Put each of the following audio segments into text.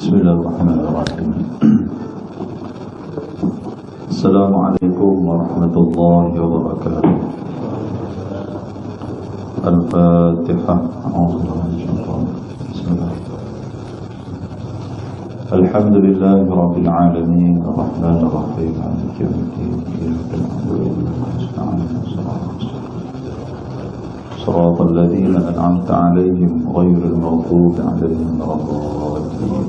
Bismillahirrahmanirrahim. Assalamualaikum warahmatullahi wabarakatuh. Al-Fatihah. Alhamdulillahi rabbil alamin, arrahmanir rahim, maliki yaumiddin, iyyaka na'budu wa iyyaka nasta'in. صراط الذين أنعمت عليهم غير المغضوب عليهم ولا الضالين.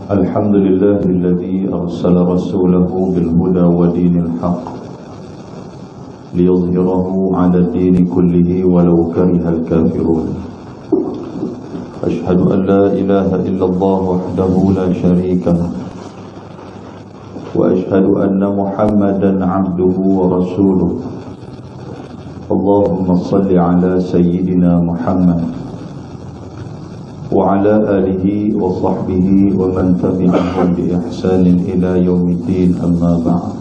الحمد لله الذي أرسل رسوله بالهدى ودين الحق ليظهره على الدين كله ولو كره الكافرون. أشهد أن لا إله إلا الله وحده لا شريك له، وأشهد أن محمدا عبده ورسوله. اللهم صل على سيدنا محمد وعلى آله وصحبه ومن تبعهم بإحسان إلى يوم الدين. أما بعد،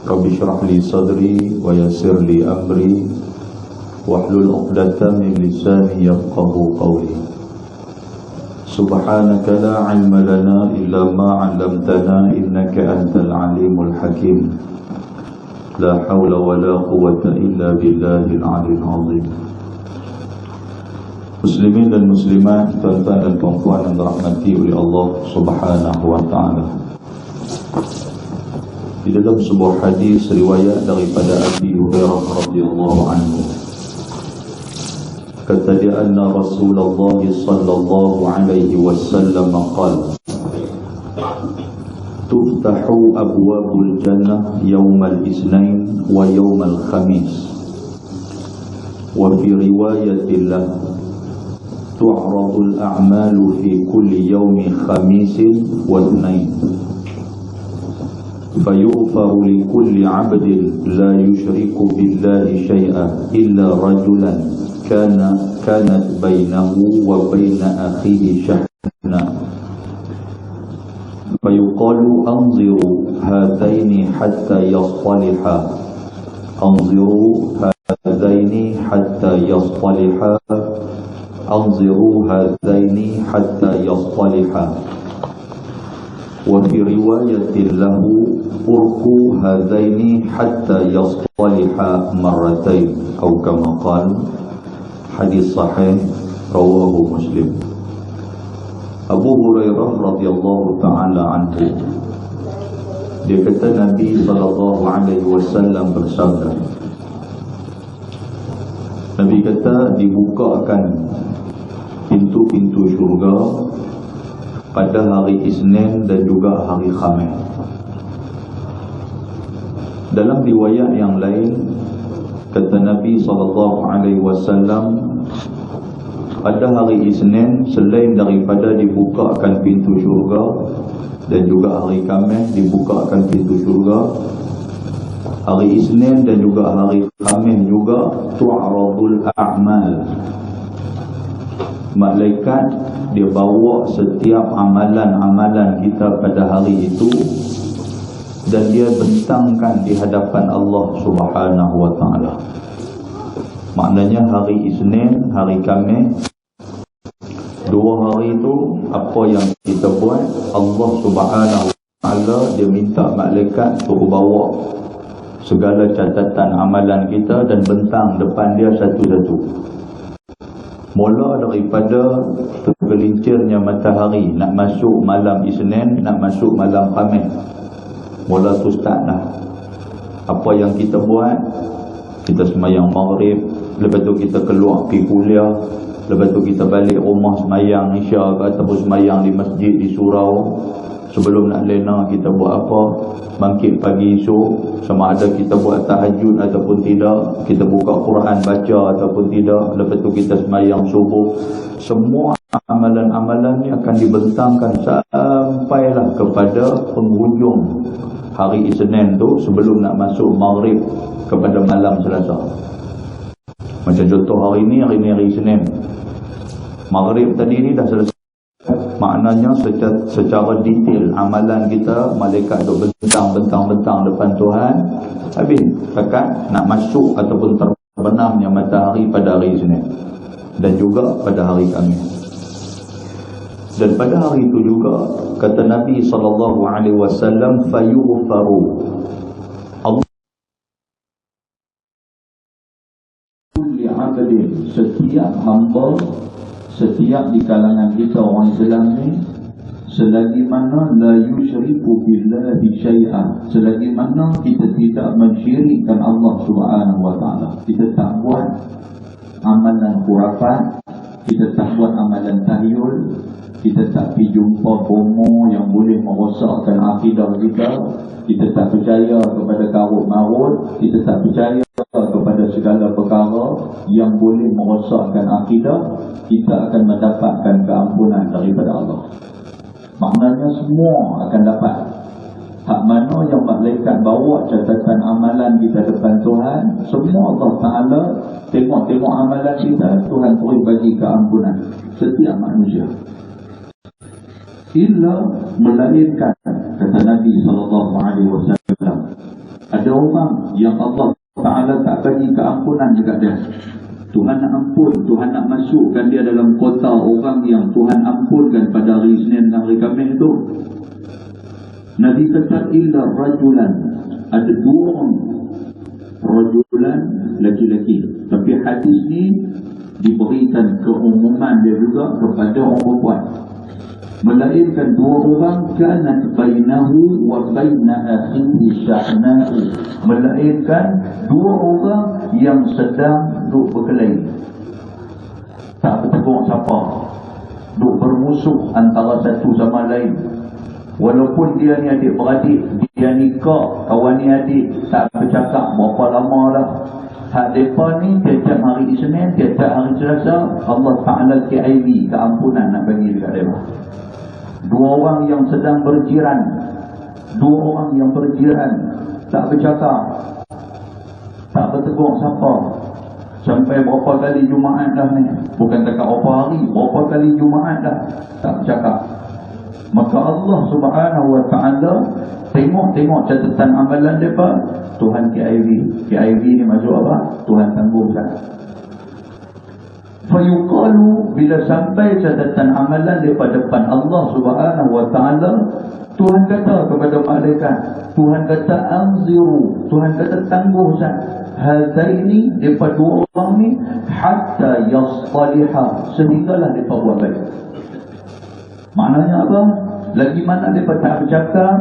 رب اشرح لي صدري ويسر لي أمري واحلل عقدة من لساني يفقهوا قولي. سبحانك لا علم لنا إلا ما علمتنا إنك أنت العليم الحكيم. لا حول ولا قوة إلا بالله العلي العظيم. Muslimin dan muslimat, tuan-tuan dan puan-puan yang dirahmati oleh Allah Subhanahu wa taala. Di dalam sebuah hadis riwayat daripada Abi Hurairah radhiyallahu anhu, kata dia, anna Rasulullah sallallahu alaihi wasallam qala, tuftahu abwabul jannah yawmal isnain wa yawmal khamis, wa fi riwayatin lah, tu'radul a'malu fi kulli yawmi khamisin wa ithnain, fayughfaru li kulli 'abdin la yushriku billahi shay'an illa rajulan kanat bainahu wa baina akhihi syahna, fayuqalu anziru hadaini hatta yasṭaliha, anziru hadaini hatta yasṭaliha, anziru hadaini hatta yasṭaliha, wa fi riwayatin lahu urku hadaini hatta yasṭaliha marratain, atau kama qala. Hadis sahih rawahu Muslim. Abu Hurairah radhiyallahu ta'ala anhu, dia kata Nabi sallallahu alaihi wasallam bersabda, Nabi kata dibukakan pintu-pintu syurga pada hari Isnin dan juga hari Khamis. Dalam riwayat yang lain, kata Nabi SAW, pada hari Isnin, selain daripada dibukakan pintu syurga, dan juga hari Khamis dibukakan pintu syurga, hari Isnin dan juga hari Khamis juga tu'radul a'mal, malaikat dia bawa setiap amalan-amalan kita pada hari itu dan dia bentangkan di hadapan Allah Subhanahu wa taala. Maknanya hari Isnin, hari Khamis, dua hari itu apa yang kita buat, Allah Subhanahu wa taala dia minta malaikat suruh bawa segala catatan amalan kita dan bentang depan dia satu-satu. Mula daripada tergelincirnya matahari nak masuk malam Isnin, nak masuk malam Khamis, mula tu start dah. Apa yang kita buat, kita sembahyang maghrib, lepas tu kita keluar pergi kuliah, lepas tu kita balik rumah sembahyang isya ataupun sembahyang di masjid di surau. Sebelum nak lena kita buat apa, bangkit pagi esok, sama ada kita buat tahajud ataupun tidak, kita buka Quran baca ataupun tidak, lepas tu kita sembahyang subuh. Semua amalan-amalan ni akan dibentangkan sampailah kepada penghujung hari Isnin tu, sebelum nak masuk maghrib kepada malam Selasa. Macam contoh hari ni hari Isnin, maghrib tadi ni dah selesai. Maknanya secara detail amalan kita, malaikat duk bentang-bentang depan Tuhan. Habis takat nak masuk ataupun terbenamnya matahari pada hari Isnin. dan juga pada hari Khamis. Dan pada hari itu juga kata Nabi SAW, fayughfaru, Allah kulli 'abdin, setiap hamba, setiap di kalangan kita orang Islam ni, selagi mana la yusyriku billahi syai'an, selagi mana kita tidak mensyirikkan Allah Subhanahu wa taala, kita tak buat amalan khurafat, kita tak buat amalan tahyul, kita tak pergi jumpa homo yang boleh merosakkan akidah kita, kita tak percaya kepada karut marut, kita tak percaya kepada segala perkara yang boleh merosakkan akidah, kita akan mendapatkan keampunan daripada Allah. Maknanya semua akan dapat. Hak mana yang malaikat bawa catatan amalan kita depan Tuhan, semua Allah Ta'ala tengok-tengok amalan kita, Tuhan terus bagi keampunan setiap manusia. Illa melainkan, kata Nabi SAW, ada orang yang Allah Ta'ala tak bagi keampunan dekat dia. Tuhan nak ampun, Tuhan nak masukkan dia dalam kota orang yang Tuhan ampunkan pada hari Isnin dan hari Khamis itu. Nabi kata illa rajulan, ada dua orang, rajulan laki-laki. Tapi hadis ni diberikan keumuman dia juga kepada orang perempuan, melainkan dua orang, kanat bainahu wa baina akhihi sya'na'u, melainkan dua orang yang sedang duk berkelahi, tak bertegur siapa, duk bermusuh antara satu sama lain. Walaupun dia ni adik-beradik, dia nikah, kawan ni adik, tak bercakap berapa lama dah. Hak mereka ni tiap-tiap hari Isnin, tiap-tiap hari Selasa, Allah Ta'ala KIV, keampunan nak bagi dekat mereka. Dua orang yang sedang berjiran, dua orang yang berjiran, tak bercakap, tak bertegur siapa, sampai berapa kali Jumaat dah ni, bukan dekat berapa hari, berapa kali Jumaat dah tak bercakap. Maka Allah Subhanahu wa Ta'ala tengok-tengok catatan amalan mereka, Tuhan KIV. KIV ni maksud apa? Tuhan tangguhkan. Fayuqalu, bila sampai catatan amalan daripada depan Allah Subhanahu wa Ta'ala, Tuhan kata kepada malaikat, Tuhan kata anziru, Tuhan kata tangguhkan hadaini, daripada dua orang ni, hatta yastaliha, sehinggalah mereka buat baik. Maknanya apa? Lagi mana mereka tak bercakap,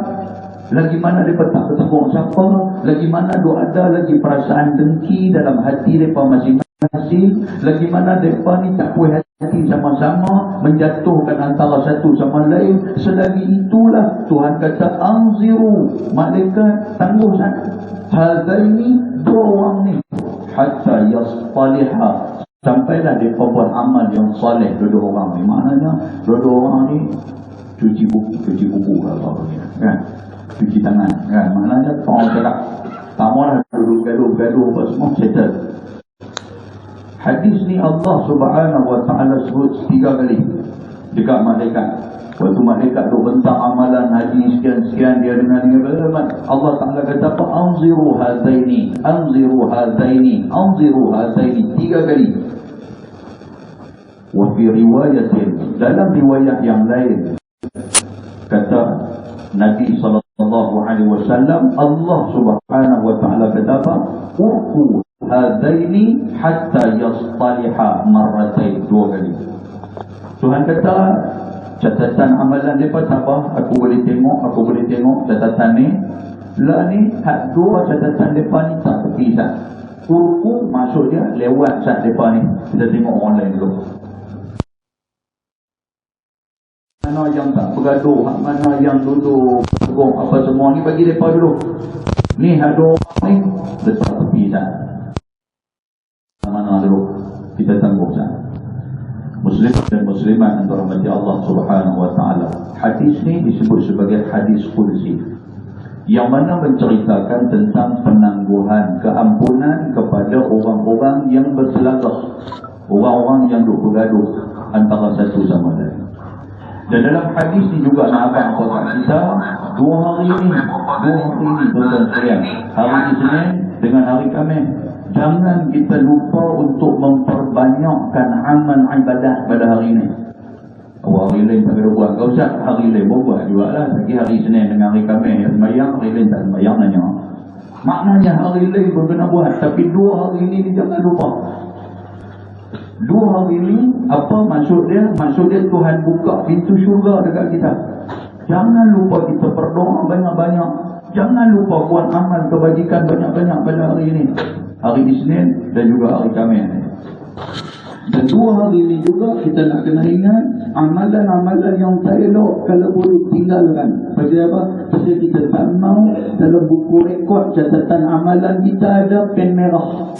lagi mana mereka tak bertegur siapa, lagi mana ada lagi perasaan dengki dalam hati mereka masing-masing, lagi mana mereka ni tak puas hati sama-sama, menjatuhkan antara satu sama lain, selagi itulah Tuhan kata anziru, malaikat tangguhkan hadaini, dua orang ni, hatta yastaliha, sampailah mereka buat amal yang soleh dua orang ni. Maknanya dua orang ni cuci buku apa kan, cuci tangan kan, maknanya orang cakap tak maulah duduk gaduh apa semua, settle. Hadis ni Allah Subhanahu wa Ta'ala sebut 3 kali dekat malaikat. Waktu malaikat tu bentang amalan haji sekian-sekian, dia dengan Allah Ta'ala kata apa? Anziru hadaini, anziru hadaini, anziru hadaini, 3 kali. Wa fi riwayatin, dalam riwayat yang lain kata Nabi SAW, Allah Subhanahu wa Ta'ala kata apa? Urku hadaini hatta yastaliha marratain, 2 kali. Tuhan kata catatan amalan mereka tak apa, aku boleh tengok catatan ni. Lah ni hak dua catatan mereka ni tak terpisah. Urku maksud dia lewat sat mereka ni, kita tengok orang lain dulu. Mana yang tak bergaduh, mana yang duduk tegur apa semua ni, bagi mereka dulu. Ni hak dua ni letak terpisah. Mana dulu kita tangguhkan. Muslim dan muslimat yang dirahmati Allah Subhanahu wa Ta'ala, hadis ni disebut sebagai hadis qudsi, yang mana menceritakan tentang penangguhan, keampunan kepada orang-orang yang berselisih, orang-orang yang bergaduh antara satu sama lain. Dan dalam hadis ni juga nak abang kotak kita, dua hari ini tuan-tuan sekalian, hari Isnin dengan hari Khamis, jangan kita lupa untuk memperbanyakkan amal ibadah pada hari ini. Hari lain tak kena buat, kau usah hari lain buat juga lah. Lagi hari Isnin dengan hari Khamis sembahyang, hari lain tak sembahyang nanya. Maknanya hari lain pun kena buat, tapi dua hari ini jangan lupa. Dua hari ini, apa maksud dia? Maksud dia Tuhan buka pintu syurga dekat kita. Jangan lupa kita berdoa banyak-banyak. Jangan lupa buat amal kebajikan banyak-banyak pada hari ini, hari Isnin dan juga hari Khamis. Dan dua hari ini juga kita nak kena ingat amalan-amalan yang tak elok kalau boleh tinggalkan. Pasal apa? Pasal kita tak mahu dalam buku rekod catatan amalan kita ada pen merah.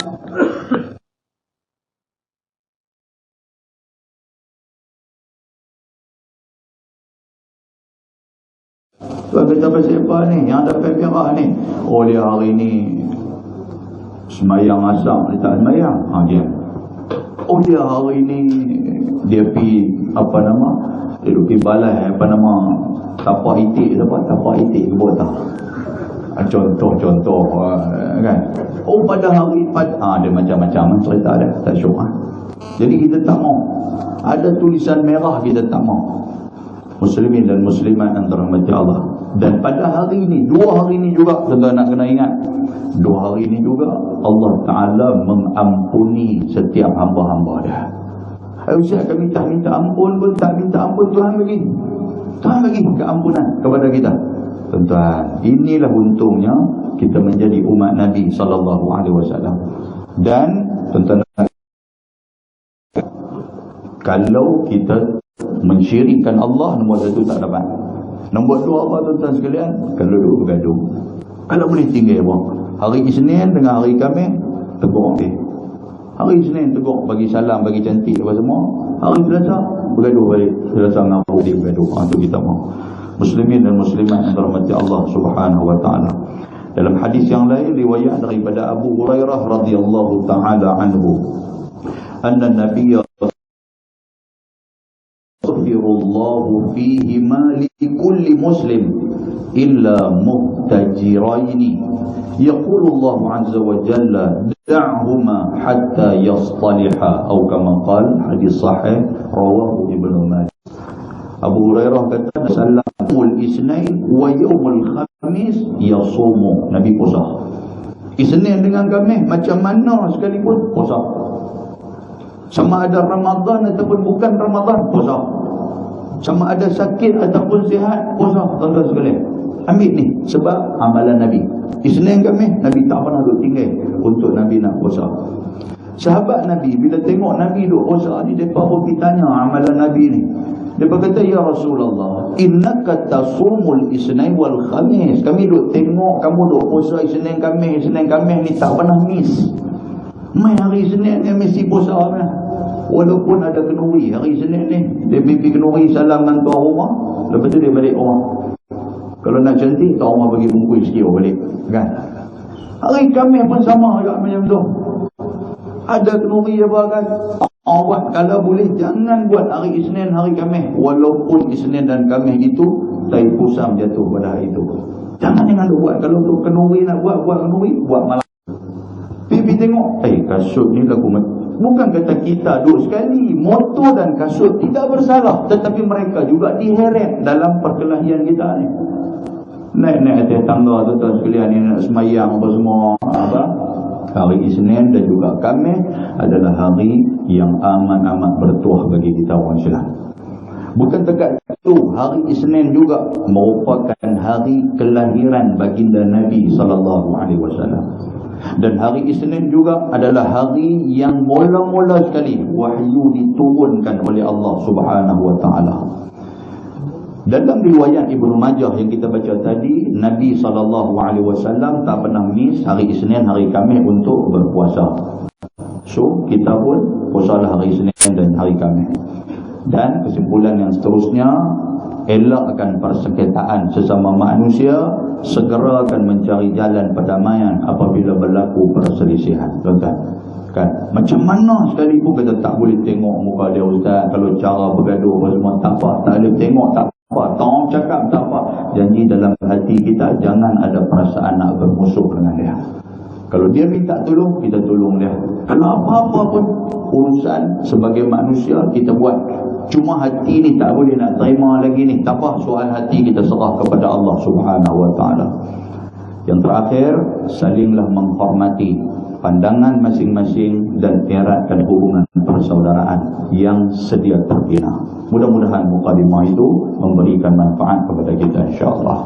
Tuan kata pasal apa ni? Yang ada pen merah ni. Oh dia hari ni semayang asam, dia tak semayang. Dia. Oh dia hari ni dia pergi apa nama? Dia pergi balai apa nama? Tapak itik buat tak? Contoh kan. Oh pada hari dia macam-macam cerita dia, tak syok. Jadi kita tak mau ada tulisan merah, kita tak mau. Muslimin dan muslimat yang dirahmati Allah. Dan pada hari ini, dua hari ini juga kita nak kena ingat, dua hari ini juga Allah Ta'ala mengampuni setiap hamba-hamba dia. Ustaz kami tak minta ampun pun, tak minta ampun, Tuhan bagi keampunan kepada kita. Tuan-tuan, inilah untungnya kita menjadi umat Nabi SAW. Dan tuan-tuan, kalau kita mensyirikkan Allah, nombor satu tak dapat. Nombor dua apa tuan-tuan sekalian? Kalau duduk bergaduh, kalau boleh tinggal apa? Hari Isnin dengan hari Khamis tegur dia. Hari Isnin tegur, bagi salam, bagi cantik apa semua. Hari Selasa bergaduh balik. Selasa ngapa dia bergaduh. Itu kita mau. Muslimin dan muslimat yang dirahmati Allah Subhanahu wa taala. Dalam hadis yang lain riwayat daripada Abu Hurairah radhiyallahu taala anhu, anna Nabiy Allahu fihi ma li kulli muslim illa muhtajiraini yaqulu Allah azza wa jalla da'huma hatta yastaliha atau kama qala, hadis sahih rawahu Ibnu Majah. Abu Hurairah kata salamul isnain wa yaumul khamis yasumu, Nabi puasa Isnin dengan Khamis macam mana sekalipun puasa, sama ada Ramadan ataupun bukan Ramadan puasa, sama ada sakit ataupun sihat puasa. Tuan-tuan sekalian, ambil ni sebab amalan Nabi. Isnin Khamis Nabi tak pernah duduk tinggal untuk Nabi nak puasa. Sahabat Nabi bila tengok Nabi duduk puasa ni, mereka pun tanya amalan Nabi ni. Mereka kata, ya Rasulullah, innaka tasumul isnain wal khamis. Kami duduk tengok kamu duduk puasa Isnin Khamis ni tak pernah miss. Main hari Isnin ni mesti puasa lah. Walaupun ada kenuri hari Isnin ni, dia pergi kenuri salam dengan tuan rumah, lepas tu dia balik rumah. Kalau nak cantik, tuan rumah bagi bungkus sikit balik, kan? Hari Khamis pun sama juga macam tu. Ada kenuri apa kan? Buat kalau boleh jangan buat hari Isnin, hari Khamis. Walaupun Isnin dan Khamis itu tai pusam jatuh pada hari itu, jangan buat. Kalau untuk kenuri nak buat kenuri, buat malam. Pergi tengok, kasut ni lagu. Bukan kata kita duduk sekali, motor dan kasut tidak bersalah, tetapi mereka juga diheret dalam perkelahian kita ni. Naik-naik atas tangga tuan-tuan sekalian ni nak semayang apa semua. Hari Isnin dan juga Khamis adalah hari yang amat-amat bertuah bagi kita orang Islam. Bukan dekat itu, hari Isnin juga merupakan hari kelahiran baginda Nabi SAW. Dan hari Isnin juga adalah hari yang mula-mula sekali wahyu diturunkan oleh Allah Subhanahu wa taala. Dalam riwayat Ibnu Majah yang kita baca tadi, Nabi SAW tak pernah miss hari Isnin, hari Khamis untuk berpuasa. So kita pun puasalah hari Isnin dan hari Khamis. Dan kesimpulan yang seterusnya, elakkan persengketaan sesama manusia, segera akan mencari jalan perdamaian apabila berlaku perselisihan. Tuan-tuan, Kan? Macam mana sekalipun kita tak boleh tengok muka dia ustaz, kalau cara bergaduh apa semua tak apa, tak boleh tengok tak apa, tolong cakap tak apa, janji dalam hati kita jangan ada perasaan nak bermusuh dengan dia. Kalau dia minta tolong, kita tolong dia. Kalau apa-apa pun urusan sebagai manusia kita buat, cuma hati ni tak boleh nak terima lagi ni, tak apa, soal hati kita serah kepada Allah Subhanahu Wa Taala. Yang terakhir, salinglah menghormati pandangan masing-masing dan eratkan hubungan persaudaraan yang sedia terbina. Mudah-mudahan mukadimah itu memberikan manfaat kepada kita insya-Allah.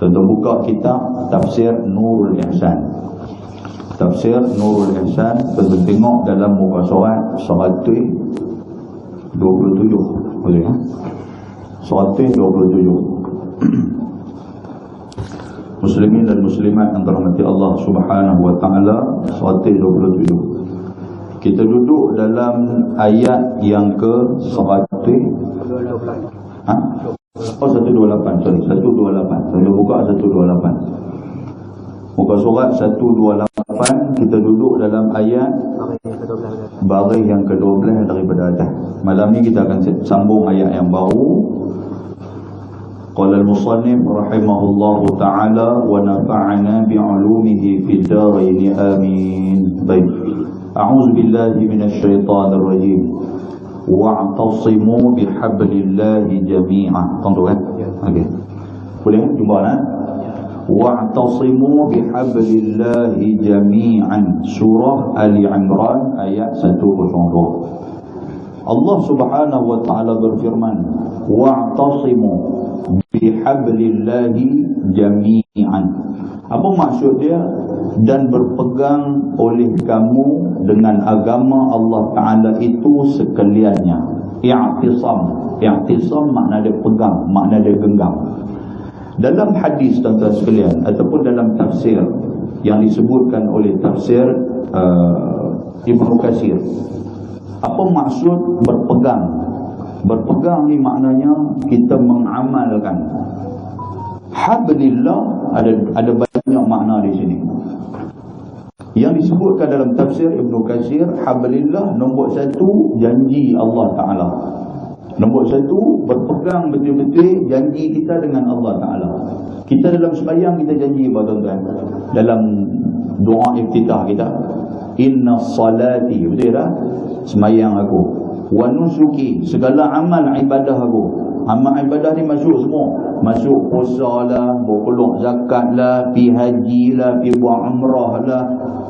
Tentu buka kitab Tafsir Nurul Ihsan. Tafsir Nurul Ihsan, tentu tengok dalam muka surat 127. Boleh ya? 127. Muslimin dan muslimat yang dirahmati Allah Subhanahu Wa Taala, 127. Kita duduk dalam ayat yang ke 128. Oh 128, sorry, 128. Saya buka 128. Muka surat 128, kita duduk dalam ayat baris yang ke-12 daripada atas. Malam ni kita akan sambung ayat yang baru. Qala al-musannif rahimahullahu ta'ala wa nafa'ana bi'ulumihi fid darain amin. Baik. A'udzu billahi minasy syaithanir rajim. Wa'tasimu bihablillahi jami'an. Tunggu kan? Okey. Boleh jumpa nak? Wa'tasimu bihablillahi jami'an. Surah Ali Imran ayat 102. Allah Subhanahu Wa Ta'ala berfirman, wa'tasimu bihablillahi jami'an. Apa maksud dia? Dan berpegang oleh kamu dengan agama Allah Ta'ala itu sekaliannya. I'tisam. I'tisam makna dia pegang, makna dia genggam. Dalam hadis tuan-tuan sekalian ataupun dalam tafsir yang disebutkan oleh tafsir Ibnu Katsir, apa maksud berpegang? Berpegang ni maknanya kita mengamalkan. Hablillah ada banyak makna di sini. Yang disebutkan dalam tafsir Ibnu Katsir, hablillah nombor 1 janji Allah Ta'ala. Nombor 1 berpegang betul-betul janji kita dengan Allah Ta'ala. Kita dalam sembahyang kita janji tuan-tuan, dalam doa iftitah kita, inna salati, betul tak? Sembahyang aku, wa nusuki, segala amal ibadah aku. Amal ibadah ni masuk semua, masuk puasa lah, berkeluar zakat lah, pi haji lah, pi buat umrah lah,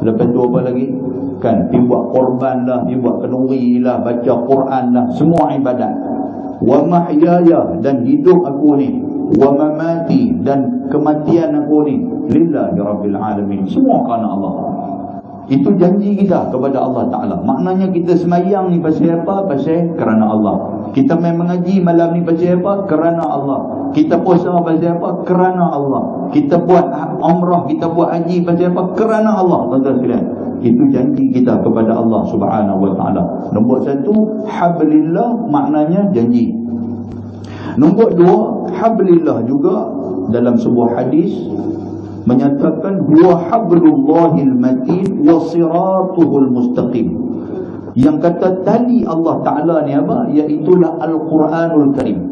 lepas tu apa lagi kan, pi buat korban lah, pi buat kenduri lah, baca Quran lah, semua ibadat. Wa mahyaya, dan hidup aku ni, wa mamati, dan kematian aku ni, lillahi rabbil alamin, semua kerana Allah. Itu janji kita kepada Allah Ta'ala. Maknanya kita semayang ni pasal apa? Pasal kerana Allah. Kita main mengaji malam ni pasal apa? Kerana Allah. Kita puasa pasal apa? Kerana Allah. Kita buat umrah, kita buat haji pasal apa? Kerana Allah. Tuan-tuan sekalian, itu janji kita kepada Allah Subhanahu Wa Ta'ala. Nombor 1, hablillah maknanya janji. Nombor 2, hablillah juga dalam sebuah hadis menyatakan huwa hablullahil matin wa siratuhul mustaqim. Yang kata tali Allah Ta'ala ni apa? Iaitulah Al-Quranul Karim.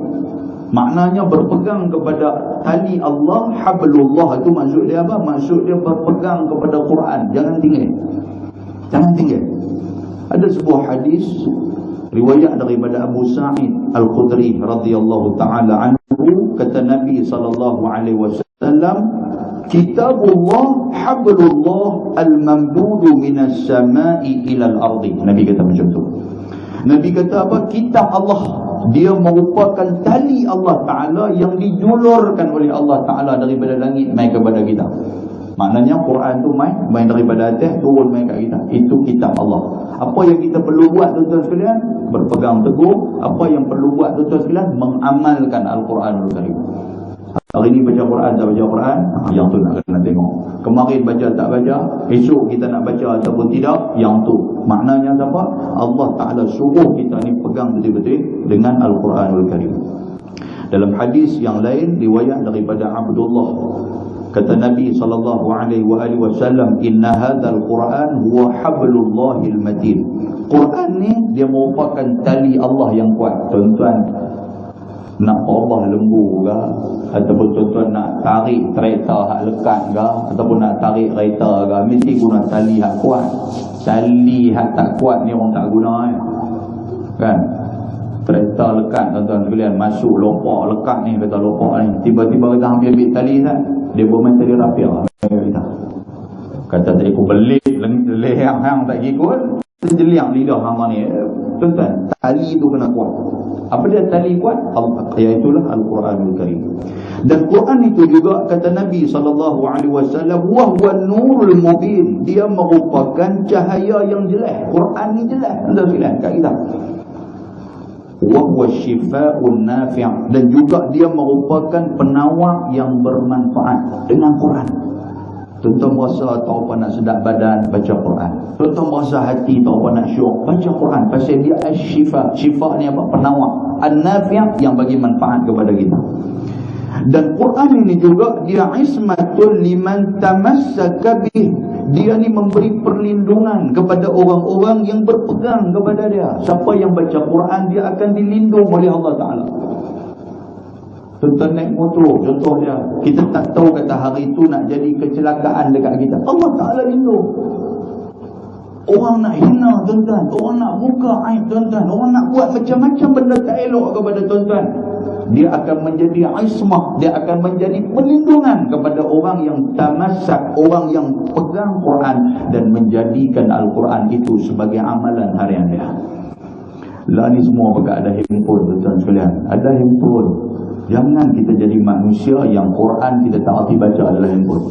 Maknanya berpegang kepada tali Allah. Hablullah itu maksud dia apa? Maksud dia berpegang kepada Quran. Jangan tinggal, jangan tinggal. Ada sebuah hadis riwayat daripada Abu Sa'id Al-Khudri radhiyallahu ta'ala anhu, kata Nabi sallallahu alaihi wasallam, Kitabullah hablullah al-mamdudu minas sama'i ilal ardi. Nabi kata macam tu. Nabi kata apa? Kitab Allah, dia merupakan tali Allah Ta'ala yang dijulurkan oleh Allah Ta'ala daripada langit mai kepada kita. Maknanya Quran tu main daripada atas turun mai kat kita. Itu kitab Allah. Apa yang kita perlu buat tuan-tuan sekalian? Berpegang teguh. Apa yang perlu buat tuan-tuan sekalian? Mengamalkan Al-Quranul Karim. Hari ni baca Quran, tak baca Quran, yang tu nak kena tengok. Kemarin baca tak baca, esok kita nak baca ataupun tidak, yang tu. Maknanya apa? Allah Ta'ala suruh kita ni pegang betul-betul dengan Al-Quranul Karim. Dalam hadis yang lain riwayat daripada Abdullah Kata Nabi SAW, inna hadzal Quran huwa hablullahil matin. Quran ni dia merupakan tali Allah yang kuat. Tuan-tuan nak Allah lembu ke, ataupun tuan-tuan nak tarik kereta hak lekat ke, ataupun nak tarik kereta ke, mesti guna tali hak kuat. Tali hak tak kuat ni orang tak guna kan. Kereta lekat tuan-tuan sekalian, masuk lopak lekat ni, kata lopak ni, tiba-tiba kita ambil tali kan, dia bermain tali rapiah kita. Kata tadi aku belit lehang hang tak ikut, terjeliang lidah hang ni. Tuan-tuan, tali itu kena kuat. Apa dia tali kuat? Iaitulah Al-Quranul Karim. Dan Quran itu juga kata Nabi SAW, wahwa nurul mubin, dia merupakan cahaya yang jelas. Quran ni jelas tuan-tuan sekalian kat kita. Wahwa syifa'un nafi', dan juga dia merupakan penawar yang bermanfaat dengan Quran. Tuan-tuan merasa tak apa nak sedap badan, baca Quran. Tuan-tuan merasa hati tak apa nak syok, baca Quran. Pasal dia asy-syifa. Syifa ni apa? Penawar. An-nafi' yang bagi manfaat kepada kita. Dan Quran ini juga dia ismatul liman tamassaka bih. Dia ni memberi perlindungan kepada orang-orang yang berpegang kepada dia. Siapa yang baca Quran, dia akan dilindung oleh Allah Ta'ala. Tuan-tuan naik motor, contoh dia, kita tak tahu kata hari itu nak jadi kecelakaan dekat kita, Allah Ta'ala lindung. Orang nak hina tuan-tuan, orang nak buka aib tuan-tuan, orang nak buat macam-macam benda tak elok kepada tuan-tuan, dia akan menjadi ismah, dia akan menjadi perlindungan kepada orang yang tamassak, orang yang pegang Quran dan menjadikan Al-Quran itu sebagai amalan harian dia. Lah ni semua pakai ada handphone tuan-tuan sekalian, ada handphone. Jangan kita jadi manusia yang Quran kita tak arti baca adalah handphone.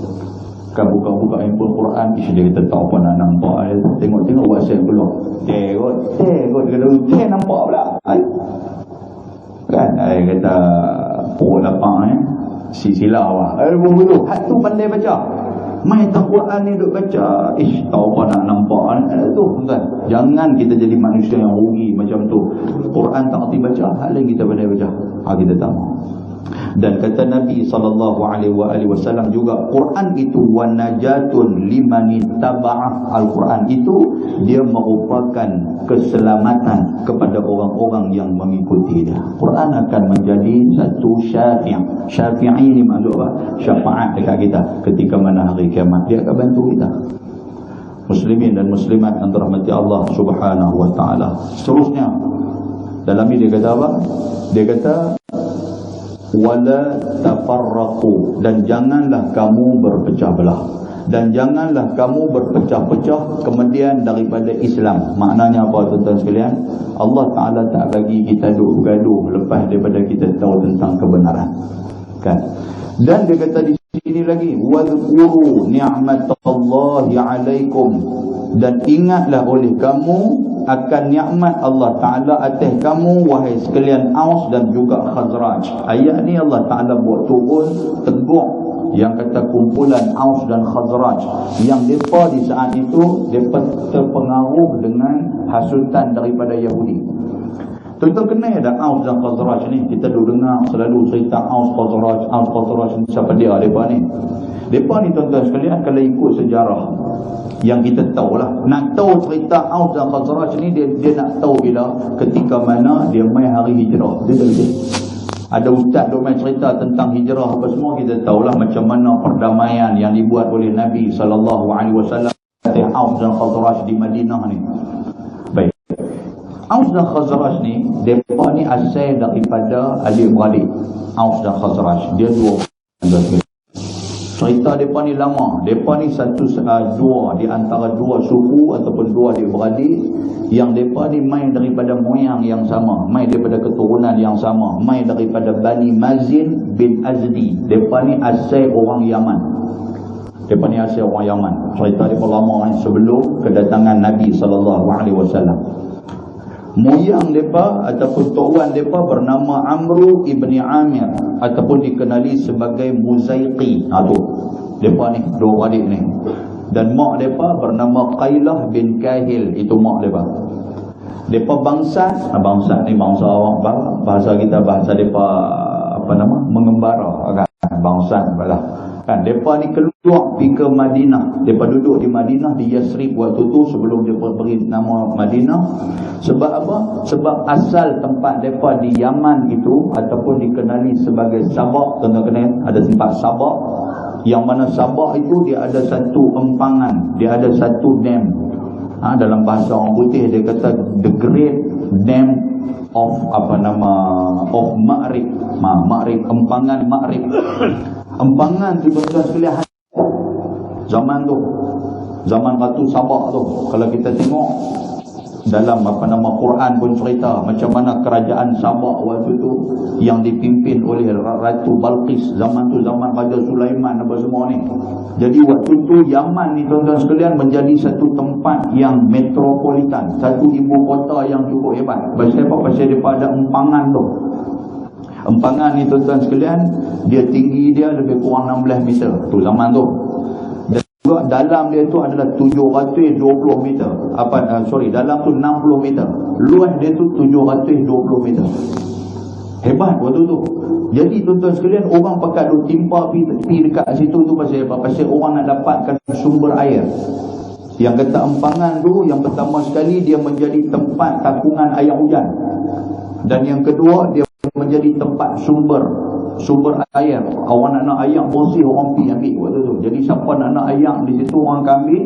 Kan buka-buka handphone Quran, dia kita tak apa nak nampak. Tengok-tengok WhatsApp keluar. Tengok dia nampak pula. Kan kata pukul 8 silau lah. Begitu. Hak tu pandai baca. Main tak Quran ni duk baca, tahu apa nak nampak tu tuan. Jangan kita jadi manusia yang rugi macam tu. Quran tak erti baca, hal lain kita pandai baca. Kita tak mau. Dan kata Nabi SAW juga, Quran itu wanajatun liman ittaba'a. Al-Quran itu dia merupakan keselamatan kepada orang-orang yang mengikuti dia. Quran akan menjadi satu syafi'. Syafi'i ni maksud apa? Syafaat dekat kita ketika mana hari kiamat. Dia akan bantu kita. Muslimin dan muslimat yang dirahmati Allah Subhanahu wa taala. Seterusnya dalam ini dia kata apa? Dia kata wala tafarraqu, dan janganlah kamu berpecah belah, dan janganlah kamu berpecah-pecah kemudian daripada Islam. Maknanya apa tuan-tuan sekalian? Allah Ta'ala tak bagi kita duk gaduh lepas daripada kita tahu tentang kebenaran kan. Dan dia kata di sini lagi, wadhkuru ni'matallahi 'alaikum, dan ingatlah oleh kamu akan nikmat Allah Ta'ala atas kamu, wahai sekalian Aus dan juga Khazraj. Ayat ni Allah Ta'ala buat turun tegur yang kata kumpulan Aus dan Khazraj, yang mereka di saat itu mereka terpengaruh dengan hasutan daripada Yahudi. Tuan-tuan kenal ada Aus dan Khazraj ni? Kita dulu dengar selalu cerita Aus Khazraj ni, siapa dia mereka ni? Mereka ni tuan-tuan sekalian, kalau ikut sejarah yang kita tahulah, nak tahu cerita Aus dan Khazraj ni, dia nak tahu bila ketika mana dia mai hari hijrah. Dia ada ustaz duk main cerita tentang hijrah apa semua, kita tahulah macam mana perdamaian yang dibuat oleh Nabi SAW dengan Aus dan Khazraj di Madinah ni. Baik, Aus dan Khazraj ni, mereka ni asal daripada adik-beradik. Aus dan Khazraj, dia dua. Cerita mereka ni lama. Mereka ni dua di antara dua suku ataupun dua adik-beradik yang mereka ni main daripada moyang yang sama, main daripada keturunan yang sama, main daripada Bani Mazin bin Azdi. Mereka ni asal orang Yaman. Mereka ni asal orang Yaman. Cerita mereka lama sebelum kedatangan Nabi SAW. Moyang mereka ataupun tuan mereka bernama Amru ibni Amir ataupun dikenali sebagai Muzaiqi. Tu mereka ni dua adik ni. Dan mak mereka bernama Qailah bin Kahil. Itu mak mereka. Mereka bangsa ni bangsa bahasa kita, bahasa mereka apa nama, mengembara kan, bangsa lah Kan depa ni keluar pergi ke Madinah. Depa duduk di Madinah, di Yasrib waktu tu sebelum depa beri nama Madinah. Sebab apa? Sebab asal tempat depa di Yaman itu ataupun dikenali sebagai Sabak. Tuan-tuan kenal ada tempat Sabak, yang mana Sabak itu dia ada satu empangan, dia ada satu dam. Dalam bahasa orang putih dia kata the great dam of of Ma'rib. Ma'rib, empangan Ma'rib. Empangan tu tuan-tuan sekalian zaman tu, zaman Ratu Sabak tu, kalau kita tengok dalam Quran pun cerita macam mana kerajaan Sabak waktu tu yang dipimpin oleh Ratu Balqis. Zaman tu zaman Raja Sulaiman apa semua ni. Jadi waktu tu Yaman ni tuan-tuan sekalian menjadi satu tempat yang metropolitan, satu ibu kota yang cukup hebat. Pasal apa? Pasal dia pada empangan tu. Empangan ni tuan-tuan sekalian, dia tinggi dia lebih kurang 16 meter tu zaman tu. Dan juga dalam dia tu adalah 720 meter. Dalam tu 60 meter. Luas dia tu 720 meter. Hebat waktu tu. Jadi tuan-tuan sekalian, orang pakat duk timpa pergi dekat situ tu pasal apa? Pasal orang nak dapatkan sumber air. Yang kata empangan tu, yang pertama sekali dia menjadi tempat takungan air hujan. Dan yang kedua dia menjadi tempat sumber air. Orang nak air bersih, orang pergi ambil waktu tu. Jadi siapa nak air di situ orang akan ambil,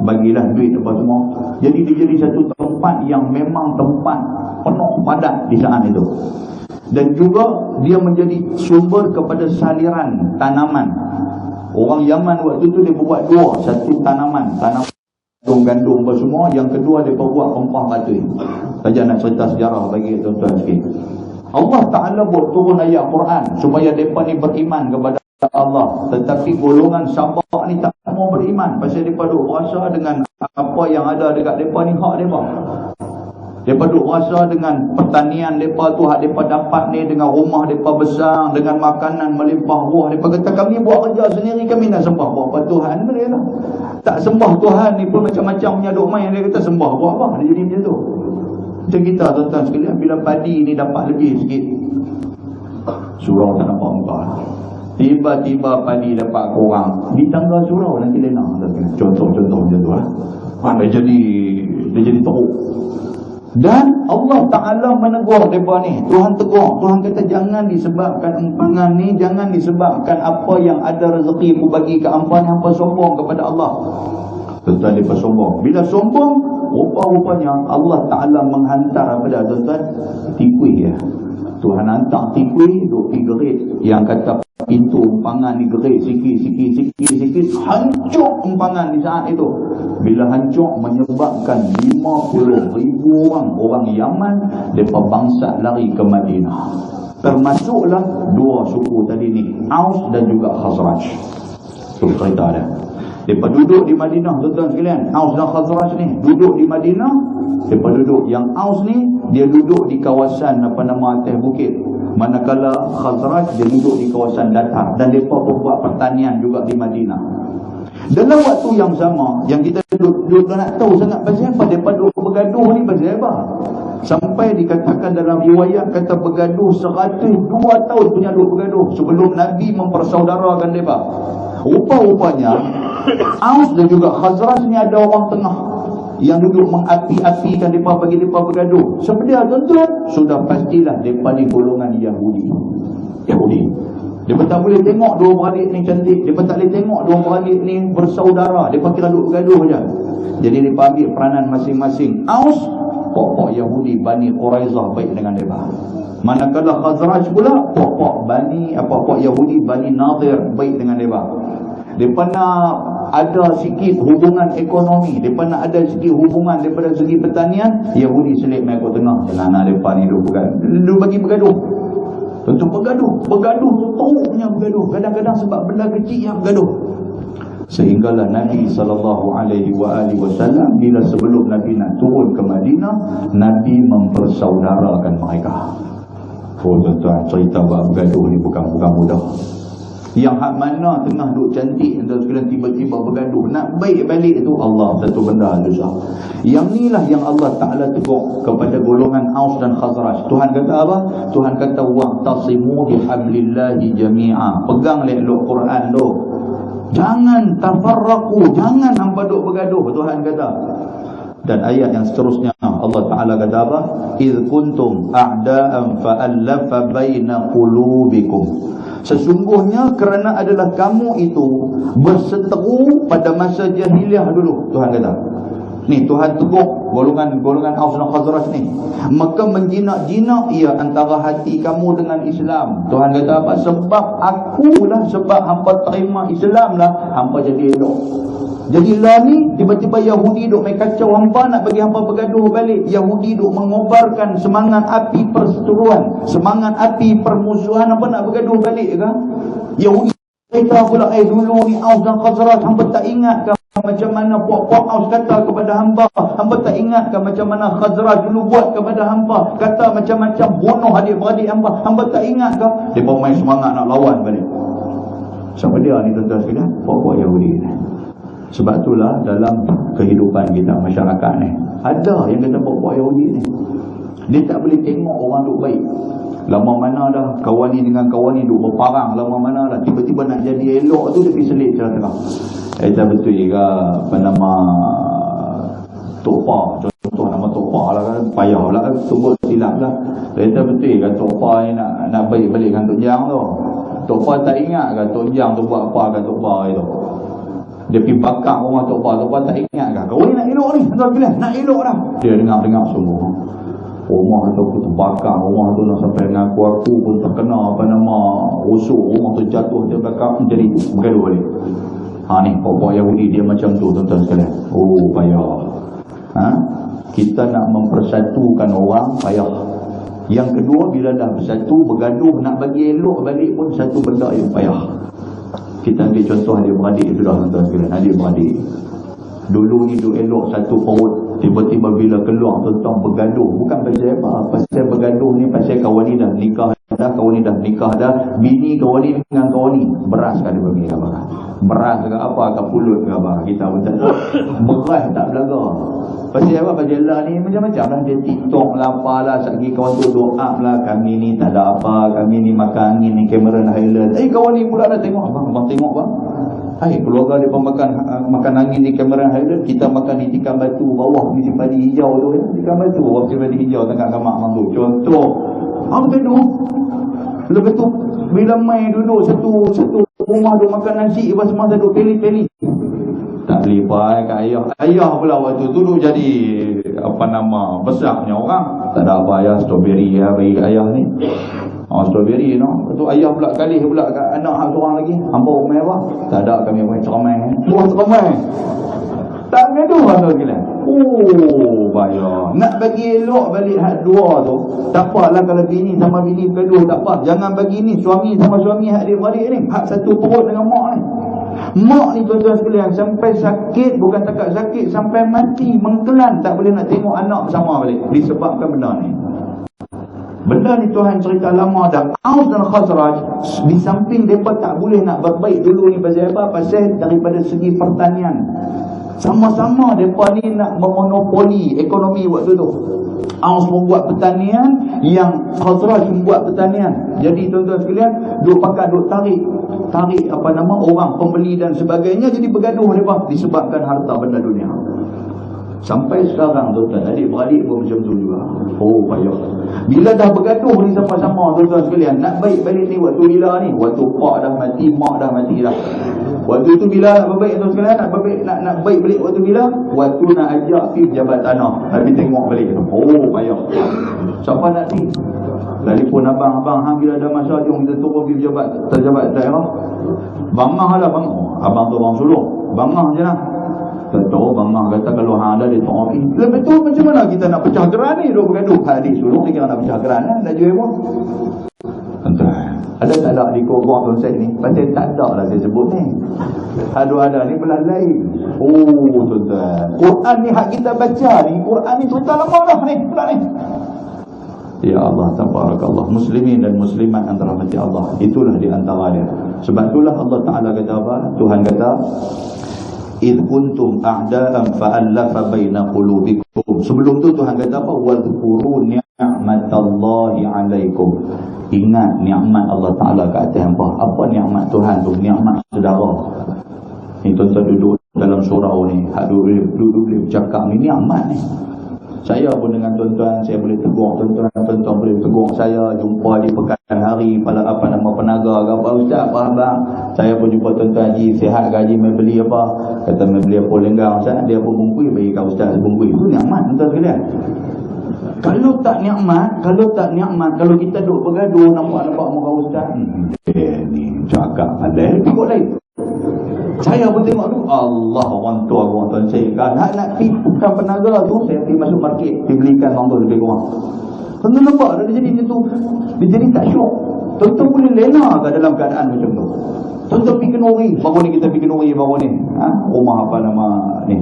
bagilah duit apa semua. Jadi dia jadi satu tempat yang memang tempat penuh padat di saat itu. Dan juga dia menjadi sumber kepada saliran tanaman. Orang Yaman waktu tu dia buat dua, satu tanaman gandum apa semua, yang kedua dia buat rempah batu. Saja nak cerita sejarah bagi tuan-tuan sikit. Allah Ta'ala buat turun ayat Quran supaya mereka ni beriman kepada Allah. Tetapi golongan Sabak ni tak mau beriman. Pasal mereka duk rasa dengan apa yang ada dekat mereka ni hak mereka. Mereka duk rasa dengan pertanian mereka tu, hak mereka dapat ni, dengan rumah mereka besar, dengan makanan melimpah ruah. Mereka kata kami buat kerja sendiri, kami nak sembah buat apa Tuhan mereka. Tak sembah Tuhan ni pun macam-macam punya duk main. Dia kata sembah buat apa? Dia jadi macam tu. Macam kita tuan-tuan sekalian, bila padi ni dapat lebih sikit, surau tak nampak muka. Tiba-tiba padi dapat kurang, di tangga surau nanti lena. Contoh-contoh macam tu lah. Dia jadi teruk. Dan Allah Ta'ala menegur mereka ni. Tuhan tegur. Tuhan kata jangan disebabkan empangan ni, jangan disebabkan apa yang ada rezeki aku bagi ke hampa ni, hampa sombong kepada Allah. Tuan-tuan mereka sombong. Bila sombong, rupa-rupanya Allah Ta'ala menghantar pada tuan-tuan tikui ya. Tuhan hantar tikui duk pergi gerit. Yang kata pintu empangan ni gerit sikit. Hancur empangan di saat itu. Bila hancur menyebabkan 50,000 orang Yaman, mereka bangsa lari ke Madinah. Termasuklah dua suku tadi ni, Aus dan juga Khazraj. Tu cerita dia. Mereka duduk di Madinah tuan-tuan sekalian. Aus dan Khazraj ni duduk di Madinah. Mereka duduk, yang Aus ni dia duduk di kawasan atas bukit. Manakala Khazraj dia duduk di kawasan datar. Dan mereka buat pertanian juga di Madinah. Dalam waktu yang sama, yang kita duduk nak tahu sangat pasal apa mereka duduk bergaduh ni, pasal apa? Sampai dikatakan dalam riwayat kata bergaduh 102 tahun punya duduk bergaduh sebelum Nabi mempersaudarakan mereka. Rupa-rupanya Aus dan juga Khazraj ni ada orang tengah yang duduk mengapi-apikan mereka bagi mereka bergaduh. Sebenarnya tuan-tuan, sudah pastilah mereka ni golongan Yahudi. Mereka tak boleh tengok dua beradik ni cantik. Mereka tak boleh tengok dua beradik ni bersaudara. Mereka kira duduk bergaduh je. Jadi mereka ambil peranan masing-masing. Aus, pokok Yahudi Bani Quraizah baik dengan mereka. Manakala Khazraj pula, pokok Yahudi Bani Nadir baik dengan mereka. Mereka nak ada sikit hubungan ekonomi, mereka nak ada sikit hubungan daripada segi pertanian. Yahudi selip main kat tengah. Jangan mereka ni duduk bagi bergaduh. Tentu bergaduh tu teruk punya bergaduh. Kadang-kadang sebab benda kecil yang bergaduh. Sehinggalah Nabi SAW bila sebelum Nabi nak turun ke Madinah, Nabi mempersaudarakan mereka. Tuan-tuan, cerita bergaduh ni bukan mudah. Yang hak mana tengah duk cantik dan sekalian tiba-tiba bergaduh, nak baik balik itu Allah satu benda susah. Yang inilah yang Allah Ta'ala tegur kepada golongan Aus dan Khazraj. Tuhan kata apa? Tuhan kata wa'tasimu bihablillahi jami'a. Pegang elok Quran tu. Jangan tafarraqu, jangan hampa duk bergaduh, Tuhan kata. Dan ayat yang seterusnya Allah Ta'ala kata apa? Idh kuntum a'da'an fa'allafa baina qulubikum. Sesungguhnya kerana adalah kamu itu berseteru pada masa jahiliah dulu, Tuhan kata. Ni Tuhan tegur golongan Aus dan Khazraj ni. Maka menjinak-jinak ia antara hati kamu dengan Islam. Tuhan kata apa? Sebab akulah, sebab hampa terima Islam lah, hampa jadi elok. Jadilah ni tiba-tiba Yahudi duk main kacau hampa, nak bagi hampa bergaduh balik. Yahudi duk mengobarkan semangat api perseteruan, semangat api permusuhan, hampa nak bergaduh balik ke? Yahudi cerita pula, dulu ni Aus dan Khazraj, hampa tak ingat ke macam mana puak-puak Aus kata kepada hamba? Hamba tak ingat ke macam mana Khazraj dulu buat kepada hamba? Kata macam-macam, bunuh adik-beradik hamba. Hamba tak ingat ke? Mereka main semangat nak lawan balik. Siapa dia ni tuan-tuan sekalian? Puak-puak Yahudi ni. Sebab itulah dalam kehidupan kita, masyarakat ni, ada yang kata puak-puak Yahudi ni, dia tak boleh tengok orang duk baik. Lama mana dah kawan ni dengan kawan ni duk berparang, lama mana dah tiba-tiba nak jadi elok tu dia pergi selit celah-celah. Tak betul ke apa nama Tok Pa, contoh nama Tok Pa lah kan, payah lah kan, sebut silap lah. Tak betul ke Tok Pa ni nak baik balik dengan Tok Jang tu. Tok Pa tak ingat ke Tok Jang tu buat apa ke Tok Pa itu. Dia pergi bakar rumah Tok Pa tak ingat ke? Kau ni nak elok ni, tuan pilih, nak elok dah. Dia dengar semua. Rumah tu aku terbakar, rumah tu nak sampai dengan aku pun terkena apa nama rusuk, rumah tu jatuh, dia bakar, jadi bergaduh balik. Ni pokok Yahudi dia macam tu, tuan-tuan sekalian. Oh, payah. Kita nak mempersatukan orang, payah. Yang kedua, bila dah bersatu, bergaduh, nak bagi elok balik pun satu benda yang payah. Kita ambil contoh adik-beradik tu dah, tuan-tuan sekalian. Adik-beradik dulu ni duk elok satu perut, tiba-tiba bila keluar tuan-tuan bergaduh. Bukan pasal apa, pasal bergaduh ni pasal kawan ni dah nikah dah, kawan ni dah nikah dah, bini kawan ni dengan kawan ni beras kan dia bagi apa, beras ke apa ke pulut ke apa, kita pun tak tahu. Beras tak belaga pasal apa, pasal lah ni macam-macam lah, dia TikTok lah apalah, sagi kawan tu doa lah, kami ni tak ada apa, kami ni makan angin ni Cameron Highland. Kawan ni pula dah tengok, abang tengok bang, keluarga dia pun makan angin di Cameron Highland, kita makan di tikam batu bawah mesti padi hijau tu ya, tikam batu bawah mesti padi hijau tengah kamar abang tu. Contoh apa tu? Lepas tu bila mai duduk satu rumah duk makan nasi, lepas semua duduk peli-peli. Tak lipat kat ayah pula waktu tu duduk jadi apa nama besarnya orang. Tak ada apa ayah, strawberry ya bagi kat ayah ni. Strawberry no. Lepas tu ayah pula kalih pula kat anak hak seorang lagi. Hamba umai apa? Tak ada, kami buat ceramai. Buat ceramai. Tak gaduh lah gila. Bayar. Nak bagi elok balik hak dua tu. Tak apalah kalau bini sama bini bergaduh, tak apa. Jangan bagi ni suami sama suami hak adik-beradik ni. Hak satu perut dengan mak ni. Mak ni tuan-tuan sekalian sampai sakit, bukan takat sakit, sampai mati mengkelan, tak boleh nak tengok anak bersama balik disebabkan benda ni. Benda ni Tuhan cerita lama dah. Aus dan Khazraj di samping mereka tak boleh nak berbaik dulu ni pasal apa? Pasal daripada segi pertanian. Sama-sama mereka ni nak memonopoli ekonomi waktu tu. Aus membuat pertanian, yang Khazraj membuat pertanian. Jadi tuan-tuan sekalian, duk pakat duk tarik apa nama orang pembeli dan sebagainya, jadi bergaduh mereka disebabkan harta benda dunia. Sampai sekarang tuan-tuan, adik-beradik pun macam tu juga. Payah. Bila dah bergaduh ni sama-sama tuan-tuan sekalian, nak baik balik ni waktu bila ni? Waktu pak dah mati, mak dah mati dah. Waktu tu bila nak berbaik tuan sekalian, nak baik balik waktu bila? Waktu nak ajak pergi pejabat tanah, tapi tengok balik. Payah. Siapa nak pergi? Telefon abang, hang bila ada masa jom kita turun pergi pejabat daerah. Bangah lah bang. Abang tu orang Suluh. Bangah je lah. Tak tahu bangah kata kalau hang ada dia tak pergi. Lepas tu macam mana kita nak pecah geran ni? Duk bergaduh. Adik Suluh ni kira nak pecah geran kan? Nak jual apa? Tuan-tuan, ada tak ada di kogok konsep ni? Pasal tak ada lah saya sebut ni. Ada ni belah lain. Tuan-tuan, Quran ni hak kita baca ni, Quran ni cerita lama dah ni, belah ni. Ya Allah, tabarakallah. Muslimin dan muslimat antara mati Allah, itulah di antara dia. Sebab itulah Allah Ta'ala kata apa? Tuhan kata, idh kuntum a'da'an fa'allafa baina qulubikum. Sebelum tu Tuhan kata apa? Wadhkuru ni'matallahi 'alaikum. Ingat nikmat Allah Ta'ala ke atas hangpa. Apa nikmat Tuhan tu? Nikmat saudara. Ni tuan-tuan duduk dalam surau ni, duduk boleh bercakap ni amat ni. Saya pun dengan tuan-tuan, saya boleh tegur tuan-tuan, tuan-tuan boleh tegur saya, jumpa di pekan hari penaga ke apa, ustaz apa abang. Saya pun jumpa tuan-tuan, Haji sihat ke Haji, mai beli apa, kata mai beli apa lenggang ustaz, dia pun bungkui bagi kat ustaz bungkui. Itu nikmat tuan-tuan sekalian. Kalau tak nikmat, kalau kita duduk bergaduh nampak muka ustaz, ni cakap ada tengok lain. Saya pun tengok tu, Allah, orang tua tuan saya kan nak pergi bukan penaga tu, saya pergi masuk market, pergi belikan orang tu lebih kurang. Tuan-tuan nampak dia jadi macam tu, dia jadi tak syok. Tuan-tuan boleh lena ke dalam keadaan macam tu? Tuan-tuan pergi Kenuri, baru ni kita pergi Kenuri baru ni, rumah apa nama ni,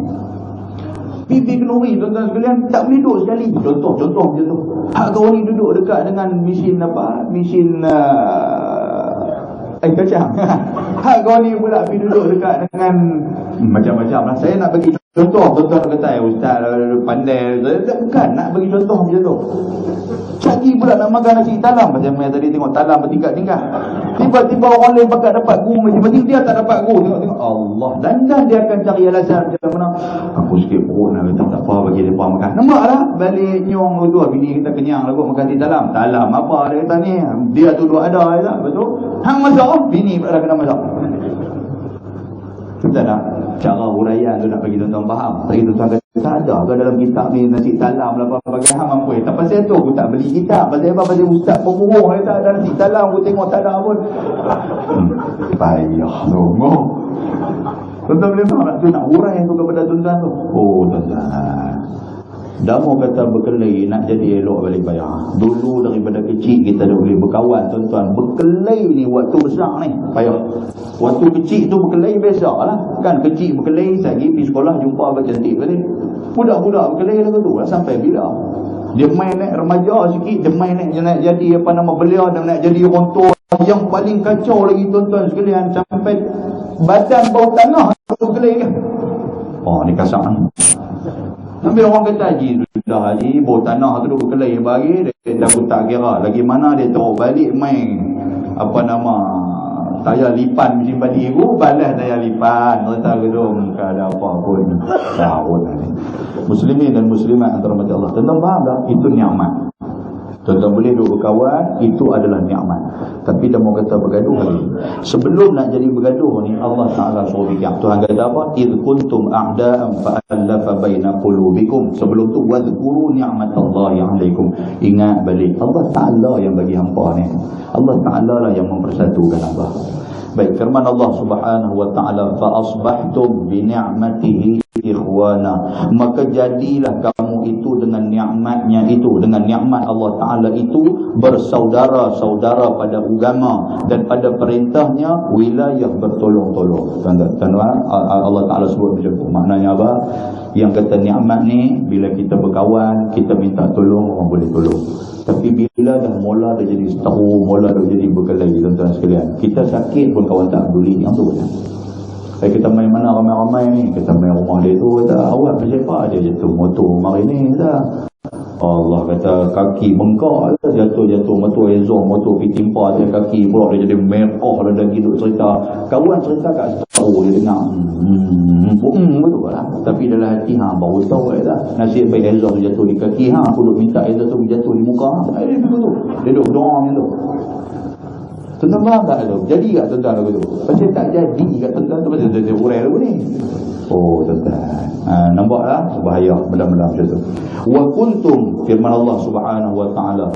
pergi Kenuri tuan-tuan sekalian, tak boleh duduk sekali. Contoh macam tu. Hak kau ni duduk dekat dengan mesin kacang. Hak kau ni pula pergi duduk dekat dengan macam-macam lah. Saya nak bagi contoh, tuan-tuan kata ustaz pandai, bukan nak bagi contoh macam tu. Lagi pula nak makan nasi talam, macam saya tadi tengok talam bertingkat-tingkat. Tiba-tiba orang lain dapat gu, macam dia tak dapat gu. Tengok Allah, dan dia akan cari alasan macam mana. Aku sikit perut nak kata tak apa, bagi mereka makan. Nampak tak? Balik nyong tu, bini kita kenyang lah kot makan nasi talam. Talam apa dia kata ni? Dia tu dua ada je lah, betul? Hang masak, bini pula dah kena masak. Kita nak cara huraian tu nak bagi tuan-tuan faham. Bagi tuan-tuan kata ada ke dalam kitab ni nasi talam lah apa bagi hang mampu. Tak pasal tu aku tak beli kitab. Pasal apa? Pasal ustaz pemurung kata ada nasi talam, aku tengok tak ada pun. Payah tu. Tuan-tuan boleh faham tak? Tu nak hurai tu kepada tuan-tuan tu. Oh tuan-tuan, Damo kata berkelahi nak jadi elok balik payah. Dulu daripada kecil kita dah boleh berkawan tuan-tuan. Berkelahi ni waktu besar ni payah. Waktu kecil tu berkelahi biasa lah. Kan kecil berkelahi, saya pergi sekolah jumpa abang cantik balik. Budak-budak berkelahi lagu tu lah sampai bila. Dia main naik remaja sikit, dia main naik jadi apa nama belia, dia nak jadi orang tua. Yang paling kacau lagi tuan-tuan sekalian, sampai badan bau tanah berkelahi kan. Oh ni kasar ni. Sampai orang kata Haji sudah Haji bau tanah tu duduk berkelahi bagi dia tak kira lagi mana dia terus balik main apa nama tayar lipan mesin padi aku balas tayar lipan kata gedung tak ada apa pun. Tahun ni muslimin dan muslimat antara mati Allah, tuan-tuan faham tak? Itu nikmat. Tuan-tuan boleh duduk berkawan, itu adalah nikmat. Tapi dah mau kata bergaduh lagi. Sebelum nak jadi bergaduh ni, Allah Ta'ala suruh fikir. Tuhan kata apa? إِذْ كُنْتُمْ أَعْدَاءً فَأَلَّفَ بَيْنَ قُلُوبِكُمْ. Sebelum tu, وَذْكُرُوا نِعْمَةَ اللَّهِ عَلَيْكُمْ. Ingat balik, Allah Ta'ala yang bagi hampa ni. Allah Ta'ala lah yang mempersatukan hampa. Baik, firman Allah Subhanahu wa Ta'ala, فَأَصْبَحْتُمْ بِنِعْمَتِهِ ikhwana, maka jadilah kamu itu dengan nikmatnya itu, dengan nikmat Allah Ta'ala itu bersaudara-saudara pada agama dan pada perintahnya wilayah bertolong-tolong. Tuan-tuan, Allah Ta'ala sebut macam tu. Maknanya apa? Yang kata nikmat ni, bila kita berkawan, kita minta tolong, orang boleh tolong. Tapi bila dah mula dah jadi seteru, mula dah jadi berkelahi, tuan-tuan sekalian, kita sakit pun kawan tak peduli. Yang tu kan. Kita main mana ramai-ramai ni, kita main rumah dia tu, kata awak bersiapa dia jatuh motor hari ni, kata Allah kata kaki bengkak, jatuh motor Ezor, motor pergi timpa dia kaki pula dia jadi merah dah lagi duk cerita. Kawan cerita kat tahu dia dengar betul lah. Tapi dalam hati baru tahu dah nasib baik Ezor tu jatuh di kaki, aku duk minta Ezor tu jatuh di muka. Dia begitu, dia duk doa macam tu. Tuan-tuan faham tak tu? Jadi tak tuan-tuan lagu tu? Pasal tak jadi kat tuan-tuan tu, pasal dia urai lagu ni. Oh tuan-tuan, nampaklah bahaya benda-benda macam tu. Wa kuntum, firman Allah Subhanahu wa Ta'ala,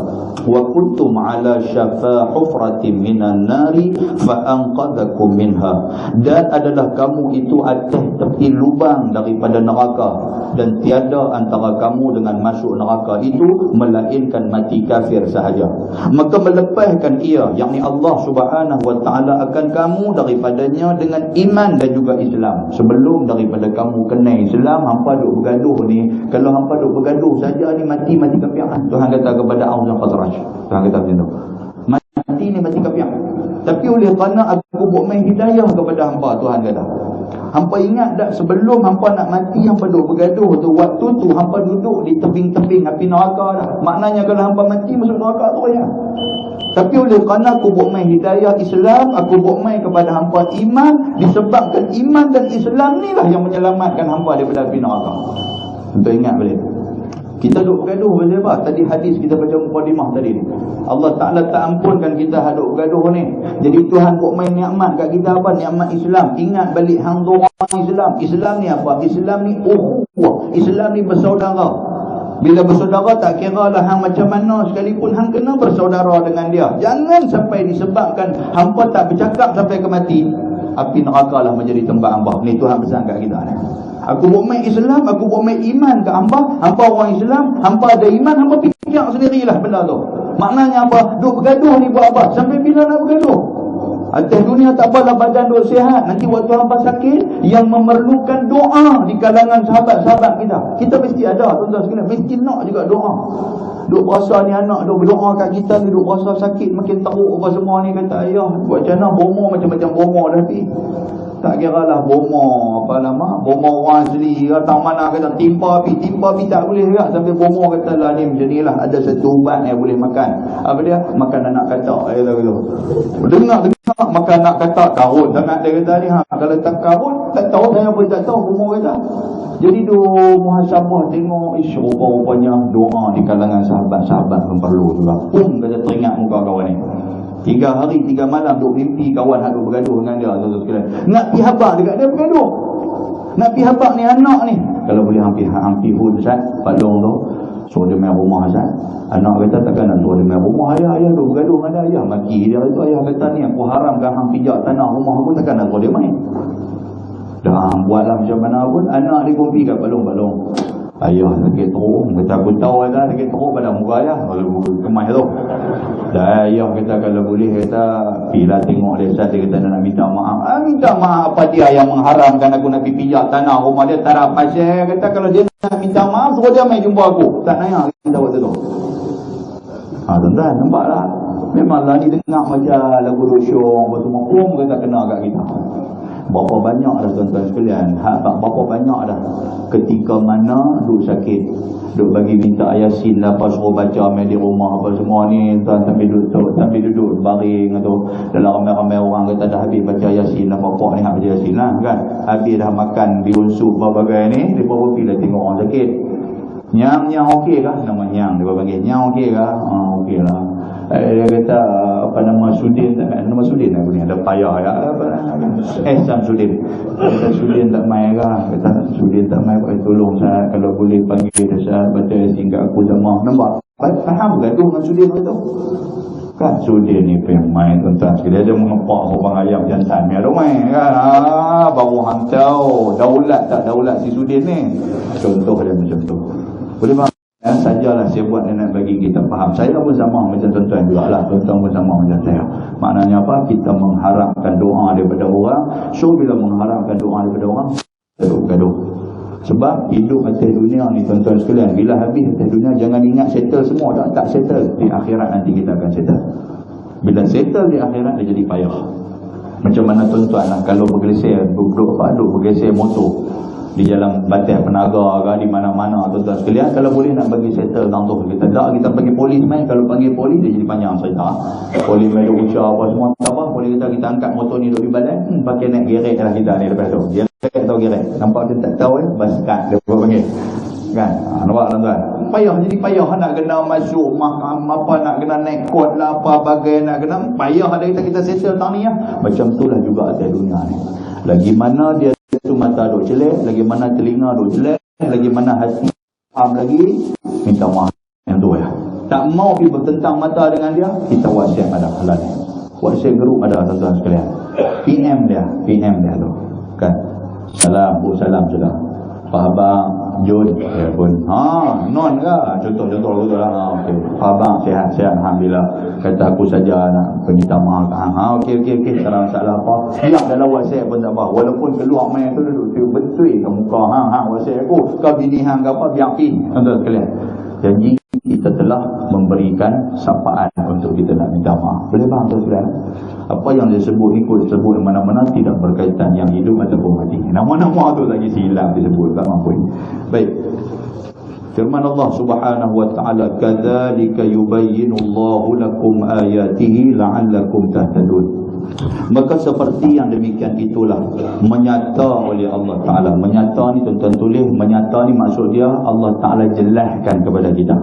wa kuntum ala syafa hufratin minan nari fa anqadhakum minha. Dan adalah kamu itu atas tepi lubang daripada neraka, dan tiada antara kamu dengan masuk neraka itu melainkan mati kafir sahaja. Maka melepaskan ia, yakni Allah Subhanahu wa Ta'ala, akan kamu daripadanya dengan iman dan juga Islam. Sebelum daripada kamu kena Islam, hampa duk bergaduh ni. Kalau hampa duk bergaduh saja ni, mati kafir. Tuhan kata kepada Aus dan Khazraj, Tuhan kata macam tu, mati ni mati kafir. Tapi oleh kerana aku buat main hidayah kepada hampa, Tuhan kata, hampa ingat tak sebelum hampa nak mati, hampa duk bergaduh tu, waktu tu hampa duduk di tebing-tebing api neraka dah. Maknanya kalau hampa mati masuk neraka tu ya. Tapi oleh kerana aku buat main hidayah Islam, aku buat main kepada hampa iman, disebabkan iman dan Islam ni lah yang menyelamatkan hampa daripada api neraka. Untuk ingat balik. Kita duk bergaduh pasal apa? Tadi hadis kita baca mukadimah tadi ni. Allah Ta'ala tak ampunkan kita duk bergaduh ni. Jadi Tuhan buat main nikmat kat kita apa? Nikmat Islam. Ingat balik hang orang Islam. Islam ni apa? Islam ni ukhuwah. Islam ni bersaudara. Bila bersaudara tak kira lah hang macam mana sekalipun hang kena bersaudara dengan dia. Jangan sampai disebabkan hampa tak bercakap sampai ke mati, api neraka lah menjadi tempat hamba. Ni Tuhan pesan kat kita ni. Aku buat main Islam, aku buat main iman kat hamba. Hamba orang Islam, hamba ada iman, hamba fikir sendirilah benda tu. Maknanya apa? Duk bergaduh ni buat apa? Sampai bila nak bergaduh? Atas dunia tak apalah badan duk sihat. Nanti waktu hamba sakit, yang memerlukan doa di kalangan sahabat-sahabat kita. Kita mesti ada, tuan-tuan sekalian. Mesti nak juga doa. Duk rasa ni anak duk berdoa kat kita ni, duk rasa sakit, makin teruk apa semua ni. Kata ayah, buat macam mana? Bomo macam-macam bomo dah ni. Tak kira lah bomo apa nama, bomo orang asli datang mana kata timpa api tak boleh juga. Sampai bomo kata lah ni macam ni lah, ada satu ubat yang boleh makan. Apa dia? Makan anak katak. Dengar makan anak katak, karut sangat dia kata ni. Kalau tak karut tak tahu, saya pun tak tahu, bomo kata. Jadi tu muhasabah tengok, rupa-rupanya doa di kalangan sahabat-sahabat pun perlu juga. Kata teringat muka kawan ni 3 hari 3 malam duk mimpi kawan hak duk bergaduh dengan dia, tuan-tuan sekalian. Nak pi habaq dekat dia bergaduh. Nak pi habaq ni anak ni. Kalau boleh hampir pun Ustaz, Pak Long tu suruh dia main rumah Ustaz. Anak kata takkan nak suruh dia main rumah. Ayah duk bergaduh dengan dia. Ayah maki dia tu. Ayah kata ni aku haramkan hang pijak tanah rumah aku, takkan nak suruh dia main. Dah buatlah macam mana pun, anak dia kumpi kat Pak Long. Ayah sakit teruk. Kata aku tahu dah sakit teruk pada muka ayah. Kalau kemas tu. Dan ayah kata kalau boleh, kata pilah tengok dia. Dia kata nak minta maaf. Minta maaf apa dia yang mengharamkan aku nak pergi pijak tanah rumah dia? Tak ada pasal. Kata kalau dia nak minta maaf, suruh dia main jumpa aku. Tak nanya kita waktu tu. Tuan-tuan nampak tak? Memanglah ni dengar macam lagu dosyong apa semua. Kata kena kat kita. Berapa banyak dah tuan-tuan sekalian, berapa banyak dah ketika mana duk sakit, duk bagi minta Yasin lah, apa suruh baca main di rumah apa semua ni, tuan sambil duduk baring atau dalam ramai-ramai orang kata dah habis baca Yasin lah, bapak ni baca Yasin lah kan, habis dah makan bihun sup berbagai ni, dia baru pergi lah tengok orang sakit. Nyang okey kah? Nama Nyang dia panggil. Nyang okey kah? Okey lah. Dia kata apa nama Sudin, nama Sudin aku ni ada payah ya, Samsudin. Kata Sudin tak mai kah? Kata Sudin tak mai, tolong saya kalau boleh panggil dia, saya baca sehingga aku sama. Nampak? Faham gaduh dengan Sudin tu? Kan Sudin ni pengen main tuan-tuan sekali, dia mengepak orang ayam jantan ni ada main kan. Baru hang tahu daulat tak daulat si Sudin ni. Contoh dia macam tu. Boleh faham? Sajalah saya buat dan nak bagi kita faham. Saya pun sama macam tuan-tuan jugalah. Tuan-tuan pun sama macam saya. Maknanya apa? Kita mengharapkan doa daripada orang. So bila mengharapkan doa daripada orang, gaduh. Sebab hidup atas dunia ni tuan-tuan sekalian, bila habis atas dunia jangan ingat settle semua. Tak settle. Di akhirat nanti kita akan settle. Bila settle di akhirat dia jadi payah. Macam mana tuan-tuan lah, kalau bergeser motor di jalan batas penaga ke di mana-mana tuan-tuan sekalian, kalau boleh nak bagi settle tang tu, kita tak, kita panggil polis main. Kalau panggil polis dia jadi panjang cerita. Polis main ucap apa semua tak apa. Polis kita angkat motor ni duduk di badan, pakai naik gerek lah kita ni lepas tu. Gerek atau gerek, nampak dia tak tahu baskat dia panggil kan. Nampak tuan-tuan, payah, jadi payah nak kena masuk mahkamah apa, nak kena naik court lah apa bagai, nak kena payah ada kita settle tang ni ya. Macam itulah juga atas dunia ni. Lagi mana dia tu mata duk jelek, lagi mana telinga duk jelek, lagi mana hati faham lagi, minta maaf yang tu ya. Tak mau pergi bertentang mata dengan dia, kita WhatsApp ada halal. WhatsApp group ada tuan-tuan sekalian. PM dia tu kan. Salam sudah. Pak Abang Jun ya pun. Non ke? Contoh tu lah. Okey. Pak Abang sihat alhamdulillah. Kata aku saja nak minta maaf. Okey. Salah apa. Siap dalam WhatsApp pun tak apa. Walaupun keluar main tu duduk betul ke muka WhatsApp aku. Kau bini hang ke apa biar pi. Tuan-tuan sekalian. Janji kita telah memberikan sapaan untuk kita nak minta maaf. Boleh faham tuan-tuan? Apa yang disebut sebut mana-mana tidak berkaitan yang hidup ataupun mati. Nama-nama tu lagi silap disebut tak mampu. Baik. Firman Allah Subhanahu wa taala, kadzalika yubayyinullahu lakum ayatihi la'allakum tahtadun. Maka seperti yang demikian itulah menyata oleh Allah Ta'ala. Menyata ni tuan-tuan tulis, menyata ni maksud dia Allah Ta'ala jelaskan kepada kita.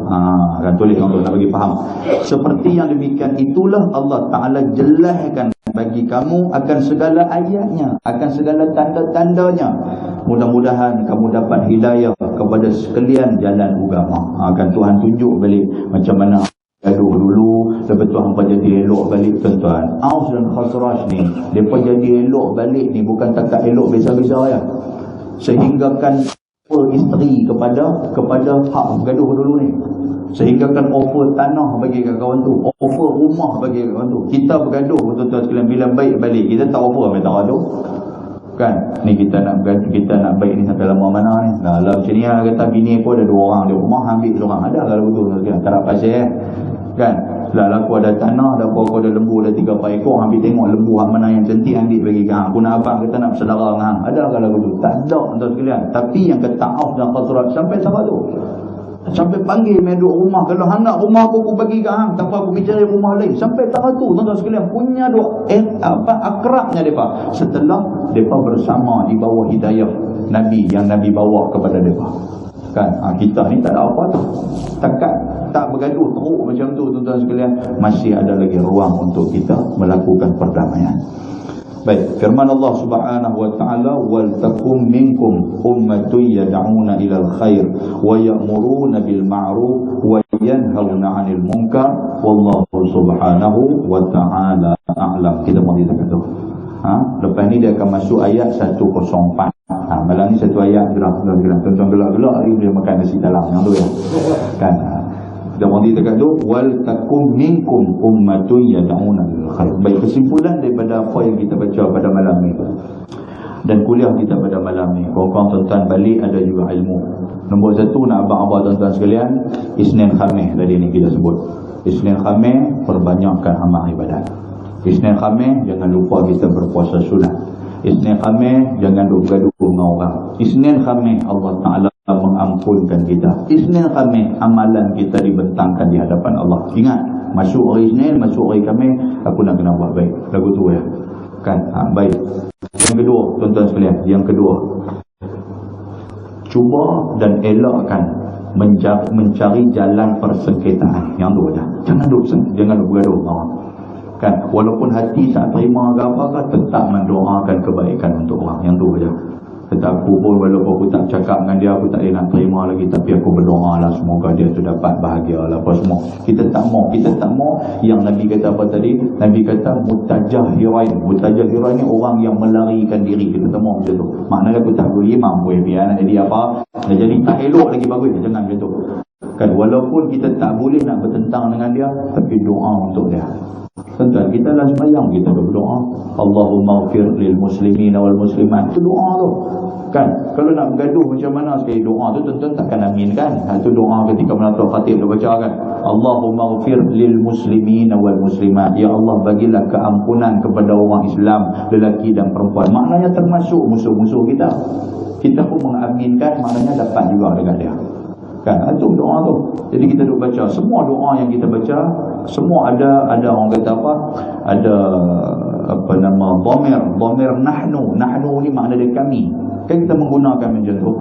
Kan tulis untuk nak bagi faham. Seperti yang demikian itulah Allah Ta'ala jelaskan bagi kamu akan segala ayatnya, akan segala tanda-tandanya. Mudah-mudahan kamu dapat hidayah kepada sekalian jalan agama. Kan Tuhan tunjuk balik macam mana gaduh dulu, lepas tu hampa jadi elok balik tuan-tuan. Aus dan Khazraj ni, mereka jadi elok balik ni bukan takat elok biasa-biasa ya. Sehinggakan isteri kepada hak gaduh dulu ni. Sehinggakan offer tanah bagi kat kawan tu, offer rumah bagi kat kawan tu. Kita bergaduh tuan-tuan sekalian, bila baik balik kita tak offer apa tak gaduh. Kan ni kita nak baik ni sampai lama mana ni. Lah macam ni lah, kata bini pun ada 2 orang di rumah, ambil 2 orang. Ada kalau betul kan, tak ada pasal kan. Lah aku ada tanah, dah aku ada lembu, ada 3-4 ekor, ambil tengok lembu hang mana yang cantik, ambil bagi hang. Aku nak abang kita nak bersaudara dengan hang. Ada kalau betul? Tak ada tuan sekalian. Tapi yang kata Auf dan Khazraj sampai sama tu. Sampai panggil main duduk rumah. Kalau hang nak rumah aku bagi kat hang, tanpa aku bicara rumah lain. Sampai tahap tu tuan-tuan sekalian, punya duk akrabnya depa. Setelah depa bersama di bawah hidayah Nabi yang Nabi bawa kepada depa. Kan kita ni tak ada apa tu. Takat tak bergaduh teruk macam tu tuan-tuan sekalian, masih ada lagi ruang untuk kita melakukan perdamaian. Baik, firman Allah Subhanahu wa taala, wal takum minkum ummatun yad'una ilal khair wa ya'muruna bil ma'ruf wa yanhauna 'anil munkar wallahu subhanahu wa ta'ala a'lam. Kita mau dekat tu. Lepas ni dia akan masuk ayat 104. Malam ni satu ayat gerak-gerak. Tuan-tuan gelak-gelak hari dia makan nasi dalam yang tu ya. Kan. Kita mau dekat tu, wal takum minkum ummatun yad'una ilal khair. Baik, kesimpulan daripada apa yang kita baca pada malam ni dan kuliah kita pada malam ni, korang tuan-tuan balik ada juga ilmu. Nombor 1 nak abang-abang tuan-tuan sekalian, Isnin Khamis tadi ni kita sebut. Isnin Khamis perbanyakkan amal ibadat. Isnin Khamis jangan lupa kita berpuasa sunat. Isnin Khamis jangan bergaduh dengan orang. Isnin Khamis Allah Ta'ala mengampunkan kita. Isnin Khamis amalan kita dibentangkan di hadapan Allah. Ingat, masuk hari Isnin, masuk hari Khamis, aku nak kena buat baik. Lagu tu ya. Kan? Baik. Yang kedua, tuan-tuan sekalian, yang kedua, cuba dan elakkan mencari jalan persengketaan. Yang tu aja. Jangan bergaduh. Kan, walaupun hati tak terima ke apa, tetap mendoakan kebaikan untuk orang. Yang tu aja. Tetap aku pun walaupun aku tak cakap dengan dia, aku tak boleh nak terima lagi, tapi aku berdoa lah semoga dia tu dapat bahagia lah apa semua. Kita tak mau yang Nabi kata apa tadi? Nabi kata mutajahirain ni orang yang melarikan diri. Kita tak mau macam tu. Maknanya aku tak boleh mampu biar nak jadi apa, nak jadi tak elok lagi bagus. Jangan macam tu kan. Walaupun kita tak boleh nak bertentang dengan dia, tapi doa untuk dia. Tuan-tuan, kita dalam sembahyang kita berdoa, Allahumma ighfir lil muslimin wal muslimat. Itu doa tu. Kan? Kalau nak bergaduh macam mana sekali doa tu, tuan-tuan takkan amin kan? Itu doa ketika menatul khatib dia baca kan. Allahumma ighfir lil muslimin wal muslimat. Ya Allah, bagilah keampunan kepada orang Islam, lelaki dan perempuan. Maknanya termasuk musuh-musuh kita. Kita pun mengaminkan, maknanya dapat juga dengan dia. Kan? Itu doa tu. Jadi kita duk baca. Semua doa yang kita baca, semua ada orang kata apa? Ada apa nama? Dhamir nahnu. Nahnu ni makna dia kami. Kan kita menggunakan macam tu.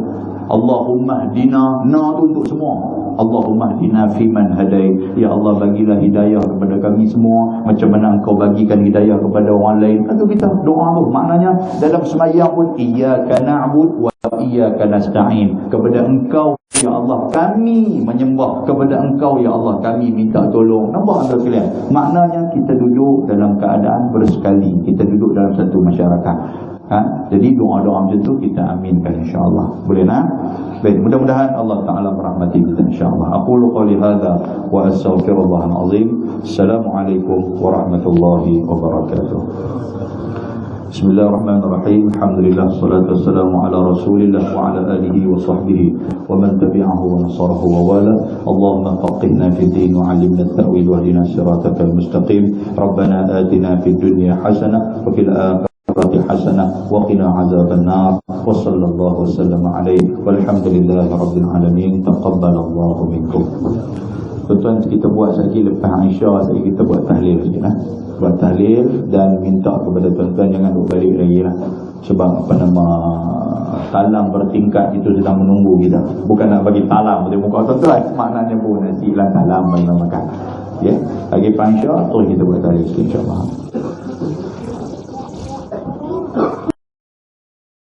Allahumma hdina. Na tu untuk semua. Allahumma hdina fiman hadai. Ya Allah, bagilah hidayah kepada kami semua macam mana Engkau bagikan hidayah kepada orang lain. Itu kita doa tu. Maknanya dalam sembahyang pun, iyyaka na'bud wa iyyaka nasta'in. Kepada Engkau ya Allah kami menyembah, kepada Engkau ya Allah kami minta tolong. Nampak anda sekalian? Maknanya kita duduk dalam keadaan bersekali. Kita duduk dalam satu masyarakat. Jadi doa-doa macam tu kita aminkan insya-Allah. Boleh nak? Baik, mudah-mudahan Allah Taala merahmati kita insya-Allah. Aqulu qouli hadza wa astaghfirullahal azim. Assalamualaikum warahmatullahi wabarakatuh. Bismillahirrahmanirrahim. Alhamdulillah, salatu wassalamu ala Rasulillah wa ala alihi wa sahbihi wa man tabi'ahu wa nasarahu wa wala. Allahumma faqihna fid din wa 'allimna at-ta'wil wa hdina siratal mustaqim. Rabbana atina fid dunya hasanah wa fil akhirati hasanah wa qina azabannar. Wa sallallahu wasallam alaihi walhamdulillahi rabbil alamin. Taqabbalallahu minkum. Tuan-tuan, kita buat lagi lepas Aisyah, kita buat tahlil lagi lah. Buat tahlil dan minta kepada tuan-tuan jangan balik lagi lah. Sebab apa nama, talam bertingkat itu sedang menunggu kita. Bukan nak bagi talam di muka tuan-tuan, maknanya pun nasi lah talam bagi makan. Ya, lagi Aisyah terus kita buat tahlil insya-Allah.